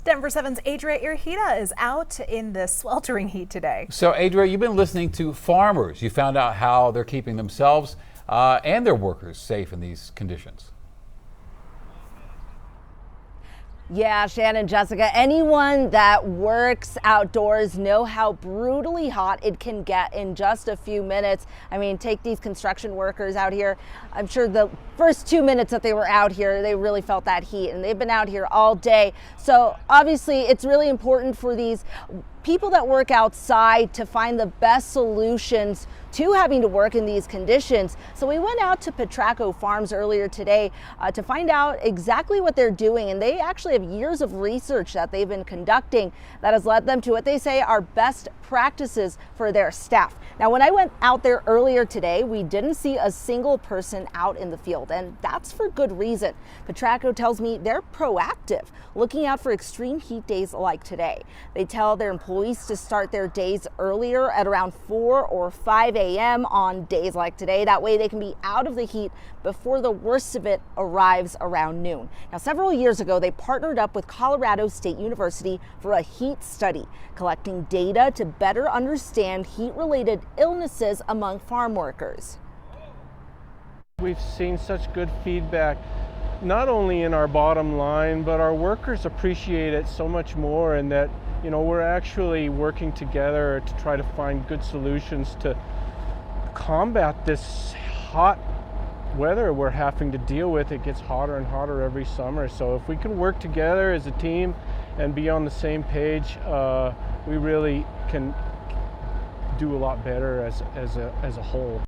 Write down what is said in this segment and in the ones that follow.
Denver 7's Adria Irahita is out in the sweltering heat today. So Adria, you've been listening to farmers. You found out how they're keeping themselves and their workers safe in these conditions. Yeah, Shannon, Jessica, anyone that works outdoors know how brutally hot it can get in just a few minutes. I mean, take these construction workers out here. I'm sure the first 2 minutes that they were out here, they really felt that heat, and they've been out here all day. So obviously it's really important for these people that work outside to find the best solutions to having to work in these conditions. So we went out to Petraco Farms earlier today to find out exactly what they're doing. And they actually have years of research that they've been conducting that has led them to what they say are best practices for their staff. Now, when I went out there earlier today, we didn't see a single person out in the field, and that's for good reason. Petraco tells me they're proactive, looking out for extreme heat days like today. They tell their employees to start their days earlier at around 4 or 5 a.m. on days like today. That way they can be out of the heat before the worst of it arrives around noon. Now, several years ago, they partnered up with Colorado State University for a heat study, collecting data to better understand heat-related illnesses among farm workers. We've seen such good feedback, not only in our bottom line, but our workers appreciate it so much more, and that, you know, we're actually working together to try to find good solutions to combat this hot weather we're having to deal with. It gets hotter and hotter every summer. So if we can work together as a team and be on the same page, we really can do a lot better as a whole.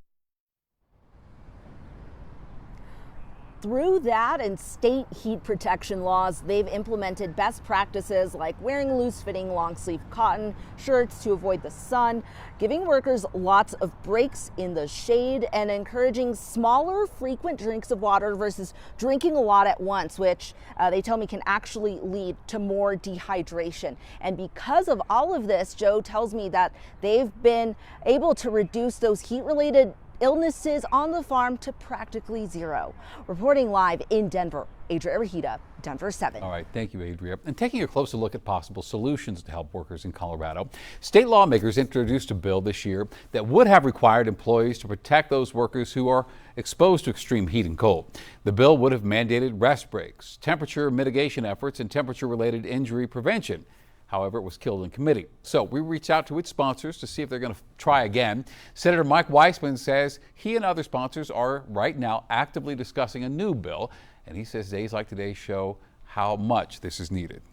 Through that and state heat protection laws, they've implemented best practices like wearing loose-fitting long-sleeve cotton shirts to avoid the sun, giving workers lots of breaks in the shade, and encouraging smaller, frequent drinks of water versus drinking a lot at once, which they tell me can actually lead to more dehydration. And because of all of this, Joe tells me that they've been able to reduce those heat-related illnesses on the farm to practically zero. Reporting live in Denver, Adria Irahita, Denver 7. All right, thank you, Adria. And taking a closer look at possible solutions to help workers in Colorado, state lawmakers introduced a bill this year that would have required employees to protect those workers who are exposed to extreme heat and cold. The bill would have mandated rest breaks, temperature mitigation efforts, and temperature-related injury prevention. However, it was killed in committee. So we reached out to its sponsors to see if they're going to try again. Senator Mike Weissman says he and other sponsors are right now actively discussing a new bill, and he says days like today show how much this is needed.